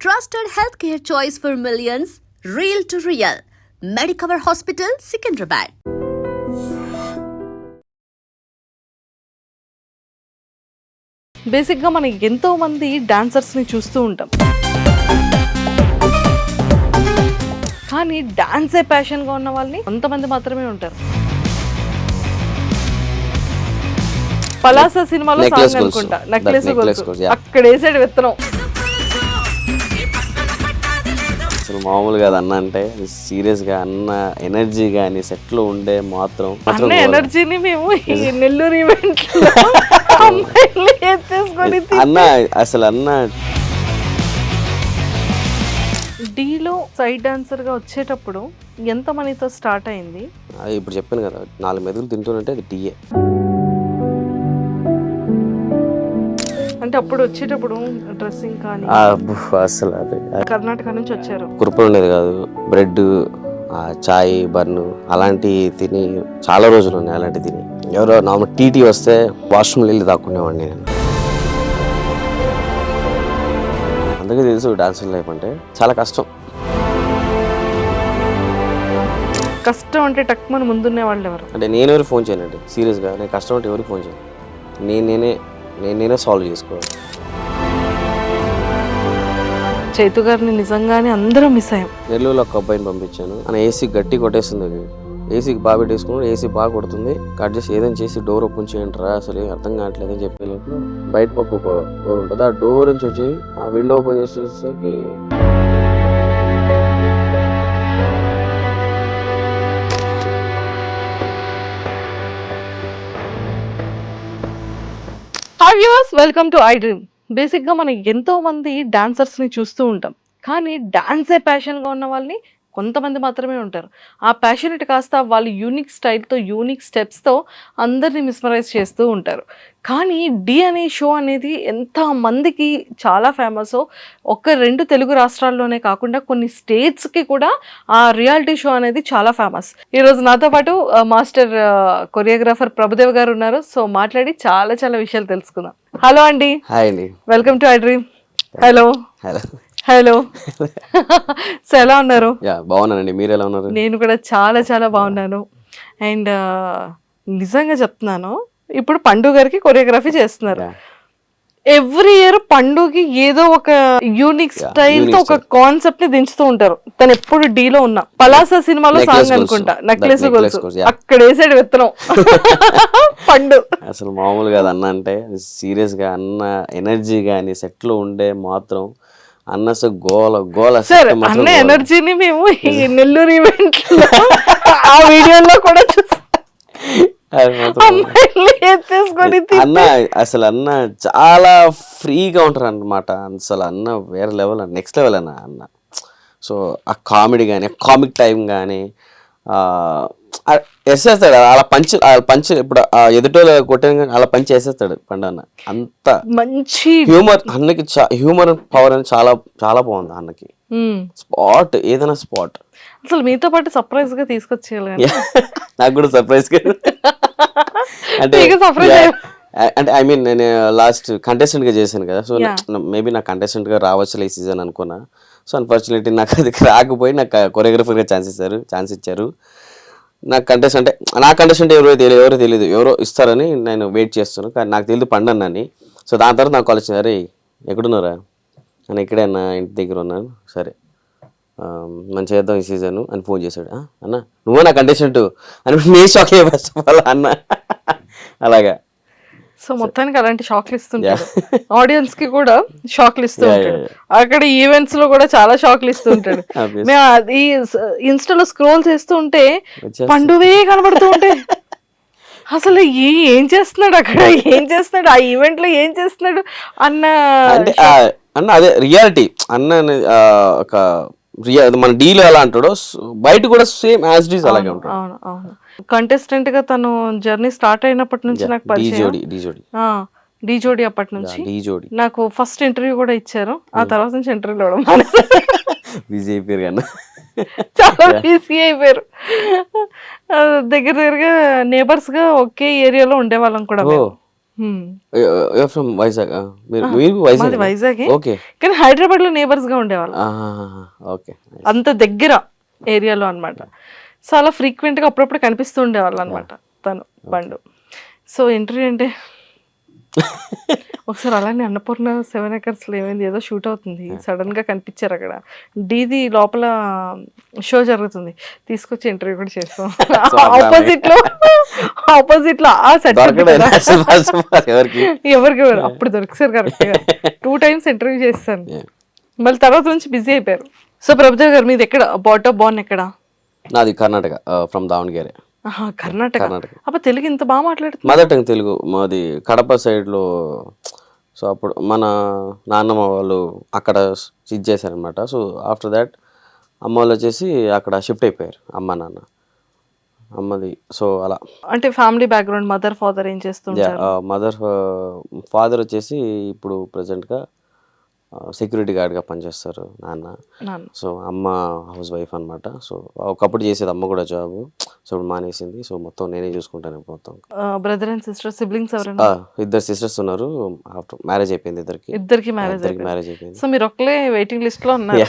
trusted healthcare choice for millions, real to real. Medicover Hospital, Secunderabad. బేసిక్గా మనం ఎంతో మంది డాన్సర్స్ని చూస్తూ ఉంటాం, కానీ డాన్సే ప్యాషన్గా ఉన్న వాళ్ళని కొంతమంది మాత్రమే ఉంటారు. పలాస సినిమాలో సాంగ్ అనుకుంటా, నెక్లెస్ అక్కడ వేసాడు విత్తనం. అసలు మామూలు కాదు అన్న, అంటే సీరియస్ గా అన్న ఎనర్జీ గానీ సెట్ లో ఉండే మాత్రం అన్న ఎనర్జీని మేము ఈ నెల్లూరు ఈవెంట్ అన్న అసలు అన్న డీలో సైడ్ డాన్సర్ గా వచ్చేటప్పుడు ఎంత మనీతో స్టార్ట్ అయింది? ఇప్పుడు చెప్పాను కదా, 4 మెతుకులు తింటుంటే అది టీఏ. అంటే అప్పుడు వచ్చేటప్పుడు డ్రెస్సింగ్ కానీ అసలు అది కర్ణాటక నుంచి వచ్చారు, కురుపులు ఉండేది కాదు, బ్రెడ్, చాయ్, బర్ను అలాంటివి తిని చాలా రోజులు ఉన్నాయి. అలాంటివి తిని ఎవరో నార్మల్ టీటీ వస్తే వాష్రూమ్లో వెళ్ళి దాక్కునేవాడిని నేను. అందుకే తెలుసు డాన్సింగ్ లైఫ్ అంటే చాలా కష్టం. కష్టం అంటే టక్మని ముందున్నే వాళ్ళు ఎవరు? అంటే నేను ఎవరికి ఫోన్ చేయనండి, సీరియస్గా నేను కష్టం అంటే ఎవరికి ఫోన్ చేయను. నేనే సాల్వ్ చేసుకోవాలి. చైతు గారిని నిజంగానే అందరూ మిస్ అయ్యాం. నెల్లూరులో ఒక అబ్బాయిని పంపించాను, అని ఏసీ గట్టి కొట్టేస్తుంది. అది ఏసీకి బాగా పెట్టేసుకున్నాడు, ఏసీ బాగా కొడుతుంది, కట్ చేసి ఏదైనా చేసి డోర్ ఓపెన్ చేయండి రా, అసలు అర్థం కావట్లేదు అని చెప్పే లోపల బయట పక్క డోర్ ఉంటుంది, ఆ డోర్ నుంచి వచ్చి ఆ విండో ఓపెన్ చేసేసరికి hi viewers, welcome to I dream. బేసిక్గా మనం ఎంతో మంది డాన్సర్స్ని చూస్తూ ఉంటాం, కానీ డాన్సే ప్యాషన్గా ఉన్న వాళ్ళని కొంతమంది మాత్రమే ఉంటారు. ఆ ప్యాషనెట్ కాస్త వాళ్ళు యూనిక్ స్టైల్తో, యూనిక్ స్టెప్స్తో అందరినీ మిస్మరైజ్ చేస్తూ ఉంటారు. కానీ డి అనే షో అనేది ఎంతమందికి చాలా ఫేమస్. 1-2 తెలుగు రాష్ట్రాల్లోనే కాకుండా కొన్ని స్టేట్స్కి కూడా ఆ రియాలిటీ షో అనేది చాలా ఫేమస్. ఈరోజు నాతో పాటు మాస్టర్ కొరియోగ్రాఫర్ ప్రభుదేవ్ గారు ఉన్నారు. సో మాట్లాడి చాలా చాలా విషయాలు తెలుసుకుందాం. హలో అండి. హాయ్ అండి. Welcome to I dream. Hello hello. So ఎలా ఉన్నారు? బాగున్నానండి, మీరు ఎలా ఉన్నారు? నేను కూడా చాలా చాలా బాగున్నాను. అండ్ నిజంగా చెప్తున్నాను, ఇప్పుడు పండు గారికి కొరియోగ్రఫీ చేస్తున్నారు. ఎవ్రీ ఇయర్ పండుగకి ఏదో ఒక యూనిక్ స్టైల్ తో ఒక కాన్సెప్ట్ ని దించుతూ ఉంటారు. తను ఎప్పుడు డీలో ఉన్నా పలాస సినిమాలో సాంగ్ అనుకుంటా, నెక్లెస్ అక్కడ వేసాడు విత్తనం పండు. అసలు మామూలు కాదు అన్న, అంటే సీరియస్ గా అన్న ఎనర్జీ గానీ సెట్ లో ఉండే మాత్రం అన్న గోల గోల. సార్ అన్న ఎనర్జీని మేము ఈ నెల్లూరు ఈవెంట్ ఆ వీడియోలో కూడా చూసాం. అన్న అసలు అన్న చాలా ఫ్రీగా ఉంటారు అన్నమాట. అసలు అన్న వేరే లెవెల్, నెక్స్ట్ లెవెల్ అన్న. సో ఆ కామెడీ కానీ, కామిక్ టైం కానీ వేసేస్తాడు. అలా పంచ్ ఇప్పుడు ఎదుటోళ్ళు కొట్టాను కానీ అలా పంచ్ వేసేస్తాడు పండు అన్న. అంత మంచి హ్యూమర్ అన్నకి, హ్యూమర్ పవర్ అని చాలా చాలా బాగుంది అన్నకి. స్పాట్ ఏదైనా స్పాట్. అసలు మీతో పాటు సర్ప్రైజ్ గా తీసుకొచ్చేయాలి. నాకు కూడా సర్ప్రైజ్ అంటే ఐ మీన్ నేను లాస్ట్ కంటెస్టెంట్ గా చేశాను కదా, సో మేబీ నాకు కంటెస్టెంట్ గా రావచ్చు ఈ సీజన్ అనుకున్నా. సో అన్ఫార్చునేట్లీ నాకు అది రాకపోయి నాకు కొరియోగ్రఫర్గా ఛాన్స్ ఇచ్చారు. నాకు కంటెస్టెంట్ ఎవరో తెలియదు, ఎవరో ఇస్తారని నేను వెయిట్ చేస్తున్నాను. కానీ నాకు తెలియదు పండన్నని. సో దాని తర్వాత నాకు కాల్ వచ్చింది, అరే ఎక్కడున్నారా అని. ఇక్కడే అన్న, ఇంటి దగ్గర ఉన్నాను. సరే మనం చేద్దాం ఈ సీజన్ అని ఫోన్ చేశాడు. అన్న నువ్వు నా కంటెస్టెంట్ అని నేను షాక్ అయ్యా ఫస్ట్ ఆఫ్ ఆల్ అన్న. అలాగా సో మొత్తానికి అలాంటి షాక్లు ఇస్తుంటాడు, ఆడియన్స్ కి కూడా షాక్లు ఇస్తూ ఉంటాడు. అక్కడ ఈవెంట్స్ లో కూడా చాలా షాక్లు ఇస్తూ ఉంటాడు. మేము అది ఇన్స్టాలో స్క్రోల్ చేస్తూ ఉంటే పండువే కనబడుతూ ఉంటే అసలు ఏం చేస్తున్నాడు అక్కడ, ఏం చేస్తున్నాడు ఆ ఈవెంట్ లో, ఏం చేస్తున్నాడు అన్న అదే రియాలిటీ అన్న. ఒక మన డీలో ఎలా అంటాడో బయట కూడా సేమ్ యాజ్ ఇట్ ఈస్ అలాగే ఉంటాడు. అవును. కంటెస్టెంట్ గా తను జర్నీ స్టార్ట్ అయినప్పటి నుంచి నాకు పరిచయం. డీ జోడి అప్పటి నుంచి నాకు ఫస్ట్ ఇంటర్వ్యూ కూడా ఇచ్చారు. ఆ తర్వాత నుంచి ఇంటర్వ్యూ ఇవ్వడం బిజీ అయిపోయారు కన్నా, చాలా బిజీ అయిపోయారు. దగ్గరగా నేబర్స్ గా ఒకే ఏరియాలో ఉండేవాళ్ళం కూడా. ఫ్రమ్ వైజాగ్ మీరు మాది వైజాగ్ వైజాగే, ఓకే కానీ హైదరాబాద్ లో నేబర్స్ గా ఉండేవాళ్ళం, ఓకే అంత దగ్గర ఏరియాలో అన్నమాట. సో అలా ఫ్రీక్వెంట్ గా అప్పుడప్పుడు కనిపిస్తూ ఉండేవాళ్ళు అనమాట తను బండు. సో ఇంటర్వ్యూ అంటే ఒకసారి అలానే అన్నపూర్ణ 7 acres లో ఏమైంది, ఏదో షూట్ అవుతుంది, సడన్ గా కనిపించారు అక్కడ. డీది లోపల షో జరుగుతుంది, తీసుకొచ్చి ఇంటర్వ్యూ కూడా చేస్తాం. ఆపోజిట్ లో ఆ సెట్ ఎవరికి ఎవరికి అప్పుడు దొరికిసారు కరెక్ట్ గా. 2 times ఇంటర్వ్యూ చేస్తాను, మళ్ళీ తర్వాత నుంచి బిజీ అయిపోయారు. సో ప్రభుదేవ్ గారు మీది ఎక్కడ, బార్న్ ఎక్కడ? నాది కర్ణాటక, ఫ్రమ్ దావణగేరే. కర్ణాటక. అప్పుడు తెలుగు ఇంత బాగా మాట్లాడుతుంది. మదర్ టంగ్ తెలుగు మాది కడప సైడ్లో. సో అప్పుడు మన నాన్నమ్మ వాళ్ళు అక్కడ ఇది చేశారనమాట. సో ఆఫ్టర్ దాట్ అమ్మ వాళ్ళు వచ్చేసి అక్కడ షిఫ్ట్ అయిపోయారు, అమ్మ నాన్న అమ్మది. సో అలా అంటే ఫ్యామిలీ బ్యాక్గ్రౌండ్, మదర్ ఫాదర్ ఏం చేస్తుంటారు? మదర్ ఫాదర్ వచ్చేసి ఇప్పుడు ప్రజెంట్గా సెక్యూరిటీ గార్డ్గా పనిచేస్తారు నాన్న. సో అమ్మ హౌస్ వైఫ్ అనమాట. సో ఒకప్పుడు చేసేది అమ్మ కూడా జాబ్, సో ఇప్పుడు మానేసింది. సో మొత్తం నేనే చూసుకుంటాను మొత్తం. బ్రదర్ అండ్ సిస్టర్, సిబ్లింగ్స్ ఎవరైనా? 2 sisters ఉన్నారు, ఆఫ్టర్ మ్యారేజ్ అయిపోయింది ఇద్దరికి మ్యారేజ్ అయిపోయింది. సో మీరు ఒక్కలే వెయిటింగ్ లిస్ట్ లో ఉన్నారు.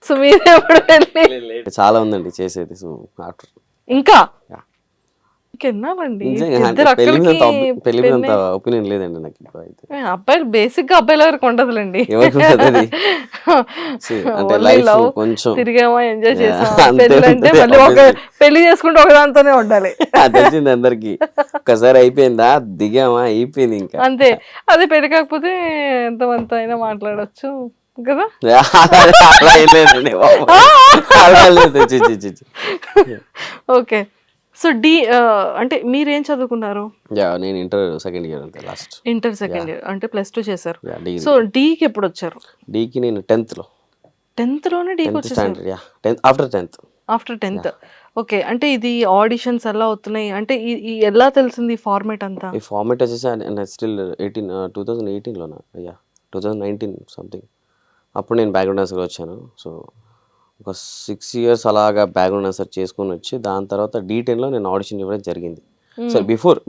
సో మీరు ఎప్పుడు చాలా ఉందండి చేసేది. సో ఆఫ్టర్ ఇంకా ఇంకెన్నాళ్ళండి పెళ్లి మీద అంత ఒపీనియన్ లేదండి నాకు ఇప్పుడు అయితే. అబ్బాయిలు బేసిక్ గా అబ్బాయిల వరకు ఉండదులేండి. ఎవరికి ఉంటుంది అంటే లైఫ్ కొంచెం తిరిగామా, ఎంజాయ్ చేసామా, పెళ్లి అంటే మళ్ళీ ఒక పెళ్లి చేసుకుంటే ఒక దాంతోనే ఉండాలి. తెలిసింది అందరికి, ఒకసారి అయిపోయిందా దిగామా అయిపోయింది ఇంకా అంతే. అదే పెళ్లి కాకపోతే ఎంతమంత అయినా మాట్లాడచ్చు కదా. ఓకే. సో డి అంటే మీరేం చదువుకున్నారు? నేను ఇంటర్ సెకండ్ ఇయర్ అంతే, లాస్ట్ ఇంటర్ సెకండ్ ఇయర్ అంటే +2 చేశారు. సో డీకి ఎప్పుడు వచ్చారు? డీకి నేను 10th లోనే డీకి వచ్చేసారు. After 10th. ఓకే. అంటే ఇది ఆడిషన్స్ ఎలా అవుతున్నాయి అంటే ఎలా తెలిసింది ఈ ఫార్మేట్ అంతా? ఈ ఫార్మేట్ వచ్చేసి స్టిల్ 2018లోనా 2019 సంథింగ్, అప్పుడు నేను బ్యాక్గ్రౌండ్ డాన్సర్గా వచ్చాను. సో ఒక 6 years అలాగా బ్యాక్గ్రౌండ్ డాన్సర్ చేసుకొని వచ్చి దాని తర్వాత D10లో నేను ఆడిషన్ ఇవ్వడం జరిగింది. సో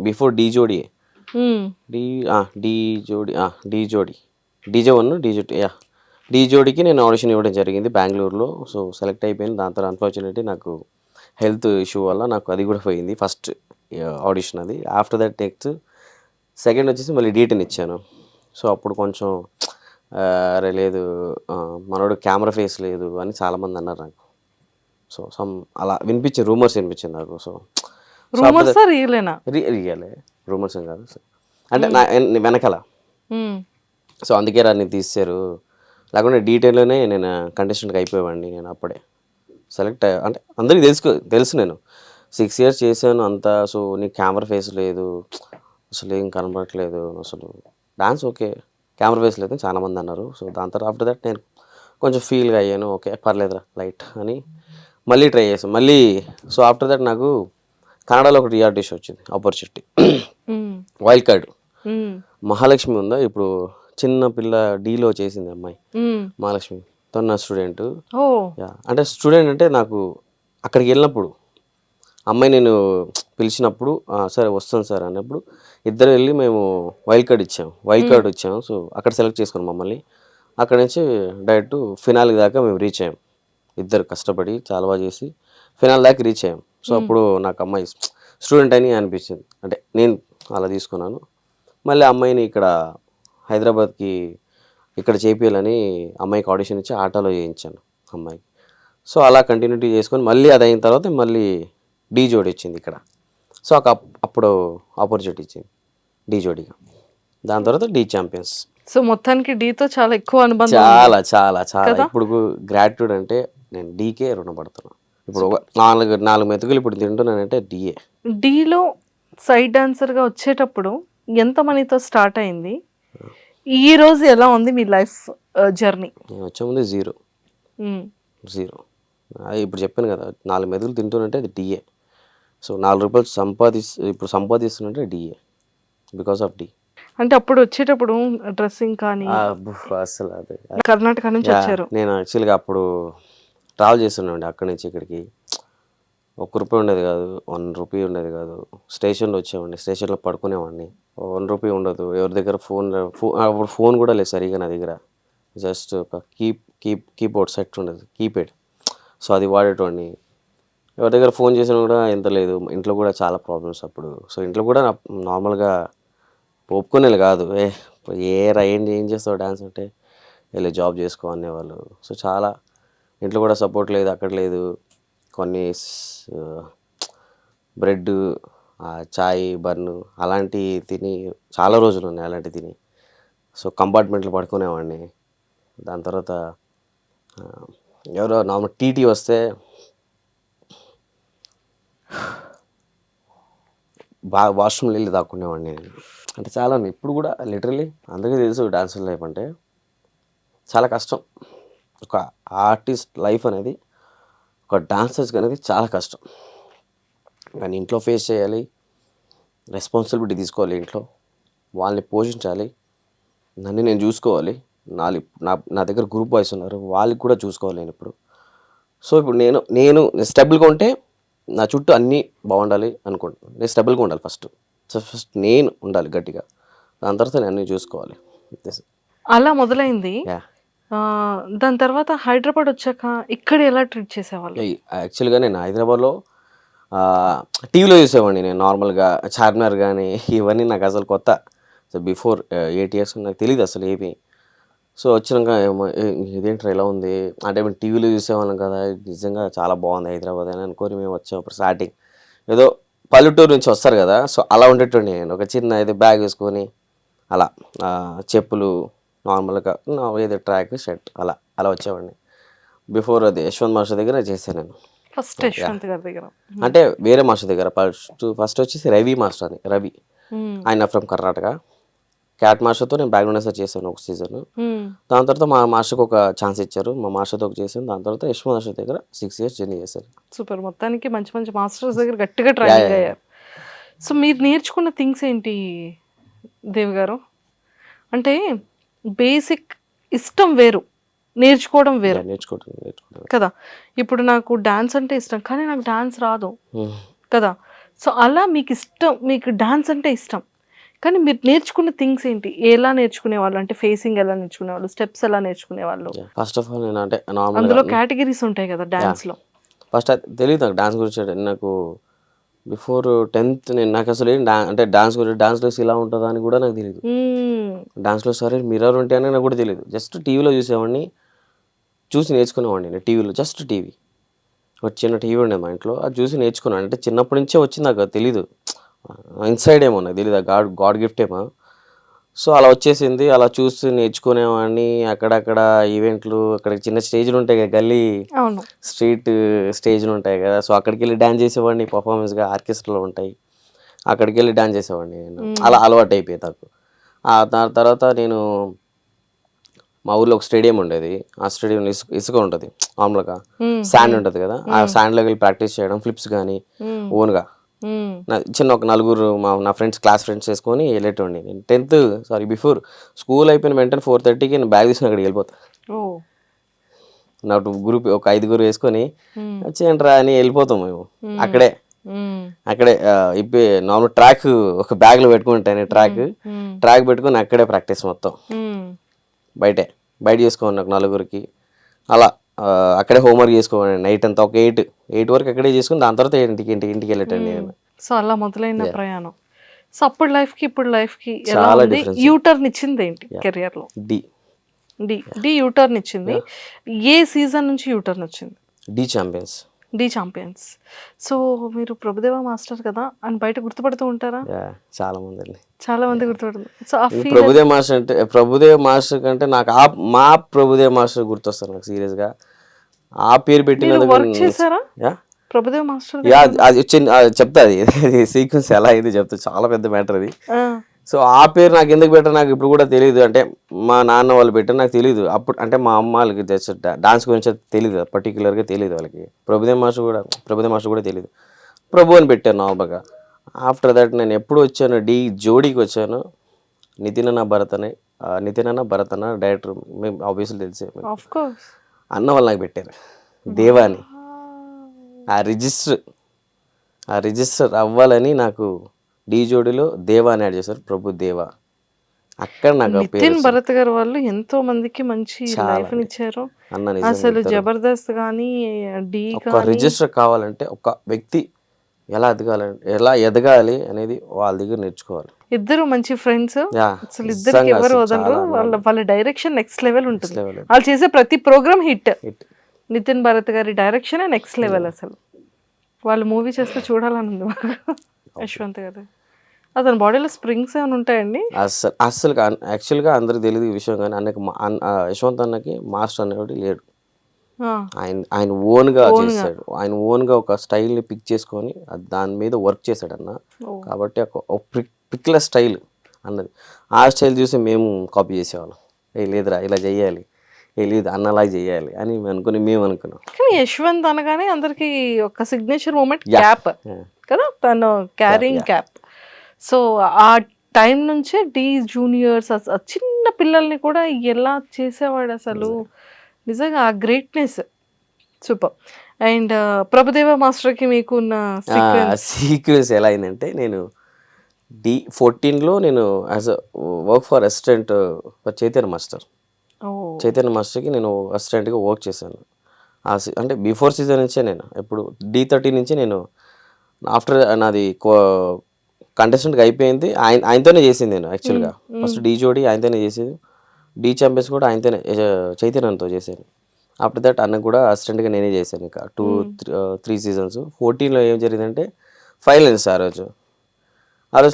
బిఫోర్ డీ జోడీ DJ1 డీ జోడీకి నేను ఆడిషన్ ఇవ్వడం జరిగింది బెంగళూరులో. సో సెలెక్ట్ అయిపోయింది. దాని తర్వాత అన్ఫార్చునేట్లీ నాకు హెల్త్ ఇష్యూ వల్ల నాకు అది కూడా పోయింది, ఫస్ట్ ఆడిషన్ అది. ఆఫ్టర్ దట్ నెక్స్ట్ సెకండ్ వచ్చేసి మళ్ళీ D10 ఇచ్చాను. సో అప్పుడు కొంచెం అరే లేదు మనోడు కెమెరా ఫేస్ లేదు అని చాలామంది అన్నారు నాకు. సో అలా రూమర్స్ వినిపించింది నాకు. సో రియలే రూమర్స్ ఏం కాదు అంటే నా వెనకాల. సో అందుకే రాని తీశారు, లేకుంటే D10లోనే నేను కంటెస్టెంట్గా అయిపోయేవాడిని. నేను అప్పుడే సెలెక్ట్ అంటే అందరికీ తెలుసు నేను 6 years చేశాను అంతా. సో నీకు కెమెరా ఫేస్ లేదు, అసలు ఏం కనబడట్లేదు, అసలు డాన్స్ ఓకే కెమెరా ఫేస్ లేదు చాలామంది అన్నారు. సో దాని తర్వాత ఆఫ్టర్ దట్ నేను కొంచెం ఫీల్గా అయ్యాను, ఓకే పర్లేదురా లైట్ అని మళ్ళీ ట్రై చేసాను మళ్ళీ. సో ఆఫ్టర్ దట్ నాకు కన్నడలో ఒక రియాలిటీ షో వచ్చింది, ఆపర్చునిటీ, వైల్డ్ కార్డ్. మహాలక్ష్మి ఉందా ఇప్పుడు చిన్న పిల్ల డీలో చేసింది అమ్మాయి, మహాలక్ష్మి తను నా స్టూడెంట్. అంటే స్టూడెంట్ అంటే నాకు అక్కడికి వెళ్ళినప్పుడు అమ్మాయి నేను పిలిచినప్పుడు సరే వస్తాను సార్ అన్నప్పుడు ఇద్దరు వెళ్ళి మేము వైల్డ్ కార్డ్ ఇచ్చాము. సో అక్కడ సెలెక్ట్ చేసుకున్నాం మమ్మల్ని. అక్కడ నుంచి డైరెక్ట్ ఫినాల్ దాకా మేము రీచ్ అయ్యాం. ఇద్దరు కష్టపడి చాలా బాగా చేసి ఫినాల్ దాకా రీచ్ అయ్యాం. సో అప్పుడు నాకు అమ్మాయి స్టూడెంట్ అని అనిపించింది, అంటే నేను అలా తీసుకున్నాను. మళ్ళీ అమ్మాయిని ఇక్కడ హైదరాబాద్కి ఇక్కడ చేపియాలని అమ్మాయికి ఆడిషన్ ఇచ్చి ఆటోలో చేయించాను అమ్మాయికి. సో అలా కంటిన్యూటీ చేసుకొని మళ్ళీ అది అయిన తర్వాత మళ్ళీ డీ జోడీ వచ్చింది ఇక్కడ. సో అప్పుడు ఆపర్చునిటీ ఇచ్చింది డీ జోడీగా. దాని తర్వాత డీ ఛాంపియన్స్. సో మొత్తానికి డీతో చాలా ఎక్కువ అనుబంధం. చాలా చాలా చాలా ఇప్పుడు గ్రాట్యూడ్ అంటే నేను డీకే రుణపడుతున్నాను. ఇప్పుడు 4 మెతుకులు ఇప్పుడు తింటున్నానంటే డీఏ. డీలో సైడ్ డాన్సర్గా వచ్చేటప్పుడు ఎంత మనీతో స్టార్ట్ అయింది, ఈ రోజు ఎలా ఉంది మీ లైఫ్ జర్నీ? నేను వచ్చే ముందు జీరో. ఇప్పుడు చెప్పాను కదా 4 మెతుకులు తింటున్నంటే అది డీఏ. సో 4 రూపాయలు సంపాదిస్తున్నట్టే డీఏ, బికాస్ ఆఫ్ డీ. అంటే అప్పుడు వచ్చేటప్పుడు డ్రెస్సింగ్ కానీ అసలు అదే కర్ణాటక నుంచి వచ్చారు. నేను యాక్చువల్గా అప్పుడు ట్రావెల్ చేస్తున్నాండి అక్కడి నుంచి ఇక్కడికి. రూపాయి ఉండేది కాదు, ₹1 ఉండేది కాదు. స్టేషన్లో వచ్చేవాడిని, స్టేషన్లో పడుకునేవాడిని. ₹1 ఉండదు. ఎవరి దగ్గర అప్పుడు ఫోన్ కూడా లేదు సరిగా నా దగ్గర. జస్ట్ ఒక కీబోర్డ్ సెట్ ఉండేది, కీప్యాడ్. సో అది వాడేటోడిని. ఎవరి దగ్గర ఫోన్ చేసినా కూడా ఎంత లేదు. ఇంట్లో కూడా చాలా ప్రాబ్లమ్స్ అప్పుడు. సో ఇంట్లో కూడా నార్మల్గా ఒప్పుకునేది కాదు. ఏం చేస్తావు డాన్స్ అంటే, వెళ్ళి జాబ్ చేసుకో అనేవాళ్ళు. సో చాలా ఇంట్లో కూడా సపోర్ట్ లేదు, అక్కడ లేదు. కొన్ని బ్రెడ్, చాయ్, బన్ను అలాంటివి తిని చాలా రోజులు ఉన్నాయి అలాంటివి తిని. సో కంపార్ట్మెంట్లో పడుకునేవాడిని. దాని తర్వాత ఎవరో నార్మల్ టీటీ వస్తే బాగా వాష్రూమ్లో వెళ్ళి దాక్కునేవాడిని నేను. అంటే చాలా ఇప్పుడు కూడా లిటరలీ అందరికీ తెలుసు డాన్స్ లైఫ్ అంటే చాలా కష్టం. ఒక ఆర్టిస్ట్ లైఫ్ అనేది, ఒక డాన్సర్స్ అనేది చాలా కష్టం. కానీ ఇంట్లో ఫేస్ చేయాలి, రెస్పాన్సిబిలిటీ తీసుకోవాలి, ఇంట్లో వాళ్ళని పోషించాలి, నన్ను నేను చూసుకోవాలి. నా దగ్గర గ్రూప్ బాయ్స్ ఉన్నారు, వాళ్ళకి కూడా చూసుకోవాలి నేను ఇప్పుడు. సో ఇప్పుడు నేను స్టెబుల్గా ఉంటే నా చుట్టూ అన్నీ బాగుండాలి అనుకుంటున్నాను. నేను స్టెబుల్గా ఉండాలి ఫస్ట్ నేను ఉండాలి గట్టిగా, దాని తర్వాత నేను అన్నీ చూసుకోవాలి. అలా మొదలైంది. యా దాని తర్వాత హైదరాబాద్ వచ్చాక ఇక్కడ ఎలా ట్రీట్ చేసేవాళ్ళు? యాక్చువల్గా నేను హైదరాబాద్లో టీవీలో చూసేవాడిని. నేను నార్మల్గా చార్మినార్ కానీ ఇవన్నీ నాకు అసలు కొత్త. సో బిఫోర్ 8 years నాకు తెలియదు అసలు ఏమి. సో వచ్చినాక ఇదేంట్రా ఇలా ఉంది అంటే మేము టీవీలో చూసేవాళ్ళం కదా, నిజంగా చాలా బాగుంది హైదరాబాద్ అని అనుకొని మేము వచ్చాం. అప్పుడు స్టార్టింగ్ ఏదో పల్లెటూరు నుంచి వస్తారు కదా, సో అలా ఉండేటండి. నేను ఒక చిన్న ఏదో బ్యాగ్ వేసుకొని అలా చెప్పులు నార్మల్గా ఏదో ట్రాక్ షర్ట్ అలా వచ్చేవాడిని. బిఫోర్ అది యశ్వంత్ మాస్టర్ దగ్గర చేశాను నేను. ఫస్ట్ యశ్వంత్ గారి దగ్గర అంటే వేరే మాస్టర్ దగ్గర ఫస్ట్ వచ్చేసి రవి మాస్టర్ అని, రవి ఆయన ఫ్రమ్ కర్ణాటక. క్యాట్ మాస్టర్తో నేను బ్యాక్గ్రౌండ్ డాన్సర్ చేశాను ఒక సీజన్. దాని తర్వాత మా మాస్టర్కి ఒక ఛాన్స్ ఇచ్చారు, మా మాస్టర్తో ఒక చేశాను. దాని తర్వాత యశ్వంత్ మాస్టర్ దగ్గర 6 years జర్నీ చేశాను. సూపర్. మొత్తానికి మంచి మంచి మాస్టర్స్ దగ్గర గట్టిగా ట్రైనింగ్ అయ్యారు. సో మీరు నేర్చుకున్న థింగ్స్ ఏంటి దేవ్ గారు? అంటే బేసిక్ ఇష్టం వేరు, నేర్చుకోవడం వేరు నేర్చుకోవడం కదా. ఇప్పుడు నాకు డాన్స్ అంటే ఇష్టం, కానీ నాకు డాన్స్ రాదు కదా. సో అలా మీకు ఇష్టం, మీకు డాన్స్ అంటే ఇష్టం, కానీ మీరు నేర్చుకున్న థింగ్స్ ఏంటి? ఎలా నేర్చుకునేవాళ్ళు? అంటే ఫేసింగ్ ఎలా నేర్చుకునేవాళ్ళు, స్టెప్స్ ఎలా నేర్చుకునేవాళ్ళు? ఫస్ట్ ఆఫ్ ఆల్ నేను అంటే అందులో కేటగిరీస్ ఉంటాయి కదా డాన్స్లో. ఫస్ట్ తెలియదు నాకు డాన్స్ గురించి. నాకు బిఫోర్ 10th నాకు అసలు ఏం అంటే డాన్స్ గురించి, డాన్స్లో ఇలా ఉంటుందా అని కూడా నాకు తెలియదు. డాన్స్లో సరే మిర్రర్ ఉంటే అని నాకు కూడా తెలియదు. జస్ట్ టీవీలో చూసేవాడిని, చూసి నేర్చుకునేవాడిని. నేను టీవీలో జస్ట్ టీవీ, ఒక చిన్న టీవీ ఉండేది మా ఇంట్లో, అది చూసి నేర్చుకున్నాను. అంటే చిన్నప్పటి నుంచే వచ్చింది, నాకు తెలీదు ఇన్సైడ్ ఏమో, నాకు తెలియదు గాడ్ గిఫ్ట్ ఏమో. సో అలా వచ్చేసింది, అలా చూసి నేర్చుకునేవాడిని. అక్కడక్కడ ఈవెంట్లు, అక్కడ చిన్న స్టేజ్లు ఉంటాయి కదా, గల్లీ స్ట్రీట్ స్టేజ్లు ఉంటాయి కదా, సో అక్కడికి వెళ్ళి డ్యాన్స్ చేసేవాడిని. పర్ఫార్మెన్స్గా ఆర్కెస్ట్రాలో ఉంటాయి, అక్కడికి వెళ్ళి డ్యాన్స్ చేసేవాడిని నేను. అలా అలవాటు అయిపోయింది నాకు. దాని తర్వాత నేను మా ఊర్లో ఒక స్టేడియం ఉండేది. ఆ స్టేడియం ఇసుక ఉంటుంది మామూలుగా, శాండ్ ఉంటుంది కదా, ఆ శాండ్లోకి వెళ్ళి ప్రాక్టీస్ చేయడం, ఫ్లిప్స్ కానీ ఓన్గా చిన్న ఒక నలుగురు నా ఫ్రెండ్స్, క్లాస్ ఫ్రెండ్స్ వేసుకొని వెళ్ళేటోండి. నేను 10th బిఫోర్ స్కూల్ అయిపోయిన వెంటనే 4:30కి నేను బ్యాగ్ తీసుకుని అక్కడికి వెళ్ళిపోతాను. నా గ్రూప్ ఒక 5 వేసుకొని వచ్చేయండి రా అని వెళ్ళిపోతాం మేము. అక్కడే ఇప్పి నార్మల్ ట్రాక్ ఒక బ్యాగ్లో పెట్టుకుంటాను, ట్రాక్ పెట్టుకుని అక్కడే ప్రాక్టీస్ మొత్తం. బయట చేసుకోండి నాకు 4 అలా. అక్కడే హోంవర్క్ చేసుకోండి నైట్ అంతా. ఒక 8 వరకు అక్కడే చేసుకుని దాని తర్వాత ఇంటికి వెళ్ళటండి నేను. సో అలా మొదలైన ప్రయాణం. సో అప్పుడు లైఫ్కి ఇప్పుడు లైఫ్కి చాలా యూటర్న్ ఇచ్చింది ఏంటి కెరియర్లో? డి యూటర్న్ ఇచ్చింది. ఏ సీజన్ నుంచి యూటర్న్ వచ్చింది? The champions. సో మీరు ప్రభుదేవా మాస్టర్ కదా అని బయట గుర్తుపడుతూ ఉంటారా? చాలా మంది అండి, చాలా మంది గుర్తుపడుతుంది. సో ప్రభుదేవ మాస్టర్ అంటే, ప్రభుదేవ మాస్టర్ కంటే నాకు మా ప్రభుదేవ మాస్టర్ గుర్తొస్తారు నాకు సీరియస్గా. ఆ పేరు పెట్టినందుకు వర్క్ చేశారా ప్రభుదేవ మాస్టర్? అది చెప్తా, అది సీక్వెన్స్ ఎలా అయింది చెప్తా, చాలా పెద్ద మ్యాటర్ అది. సో ఆ పేరు నాకు ఎందుకు పెట్టారు నాకు ఇప్పుడు కూడా తెలియదు. అంటే మా నాన్న వాళ్ళు పెట్టారు, నాకు తెలియదు అప్పుడు. అంటే మా అమ్మ వాళ్ళకి డాన్స్ గురించి తెలియదు, పర్టికులర్గా తెలియదు వాళ్ళకి. ప్రభుదేవ మాస్టర్ కూడా తెలియదు, ప్రభు అని పెట్టారు నార్మల్గా. ఆఫ్టర్ దట్ నేను ఎప్పుడు వచ్చాను, జోడీకి వచ్చాను. నితిన్ అన్న భరత్ అన్న డైరెక్టర్, మేము ఆబ్వియస్లీ తెలిసే అన్న వాళ్ళు నాకు పెట్టారు దేవాని. ఆ రిజిస్టర్ ఆ రిజిస్టర్ అవ్వాలని నాకు డీ జోడీలో దేవా అని యాడ్ చేశారు, ప్రభు దేవా. అక్కడ నాకు ఆ పేరు నితిన్ వచ్చింది. భరత్ గారు వాళ్ళు ఎంతో మందికి మంచి చాలా లైఫ్ అండి. ఇచ్చారు. అన్న నిజంగా అసలు ఇద్దరు జబర్దస్త్ కానీ ఢీ ఒక కానీ రిజిస్టర్ కావాలంటే ఒక వ్యక్తి ఎలా ఎదగాలి అనేది వాళ్ళ దగ్గర నేర్చుకోవాలి. ఇద్దరు మంచి ఫ్రెండ్స్. యా అసలు ఇద్దరికి ఎవరు అసలు వదలరు. చాలా వాళ్ళ డైరెక్షన్ నెక్స్ట్ లెవెల్ ఉంటుంది. లెవెల్ వాళ్ళు చేసే ప్రతి programme hit. Hit. Nitin Bharat గారి డైరెక్షన్ నెక్స్ట్ లెవెల్. అసలు వాళ్ళు మూవీ చేస్తే చూడాలని ఉంది మాకు. యశ్వంత్ గారు అతని బాడీలో స్ప్రింగ్స్ ఏమైనా ఉంటాయండి? అస్సలు యాక్చువల్గా అందరికి తెలియదు ఈ విషయం, కానీ అన్నకి యశ్వంత్ అన్నకి మాస్టర్ అనేవాడు లేడు. ఆ, ఆయన ఓన్గా చేశాడు. ఆయన ఓన్గా ఒక స్టైల్ని పిక్ చేసుకొని దాని మీద వర్క్ చేశాడు అన్న. కాబట్టి ఒక పిక్ల స్టైల్ అన్నది, ఆ స్టైల్ చూసి మేము కాపీ చేసేవాళ్ళం. లేదురా ఇలా చెయ్యాలి, లేదు అన్నలాగా చెయ్యాలి అని మేము అనుకున్నాం. కానీ యశ్వంత్ అనగానే అందరికి ఒక సిగ్నేచర్ మూమెంట్ క్యాప్ కదా, తను క్యారింగ్ క్యాప్. సో ఆ టైం నుంచే డి జూనియర్స్ చిన్న పిల్లల్ని కూడా ఎలా చేసేవాడు అసలు. నిజంగా ఆ గ్రేట్నెస్ సూపర్. అండ్ ప్రభుదేవ మాస్టర్కి మీకు ఉన్న సీక్వెన్స్ ఎలా అయిందంటే, నేను D14లో నేను as work for assistant for Chaitanya మాస్టర్కి నేను అసిస్టెంట్గా వర్క్ చేశాను. అంటే బిఫోర్ సీజన్ నుంచే నేను ఎప్పుడు D13 నుంచి నేను ఆఫ్టర్ నాది కంటెస్టెంట్గా అయిపోయింది. ఆయనతోనే చేసింది నేను యాక్చువల్గా. ఫస్ట్ డీ జోడీ ఆయనతోనే చేసేది, డీ ఛాంపియన్స్ కూడా ఆయనతోనే చైతన్యంతో చేశాను. ఆఫ్టర్ దట్ అన్నకు కూడా అసిస్టెంట్గా నేనే చేశాను. ఇంకా 2-3 సీజన్స్. 14లో ఏం జరిగిందంటే ఫైనల్స్. ఆ రోజు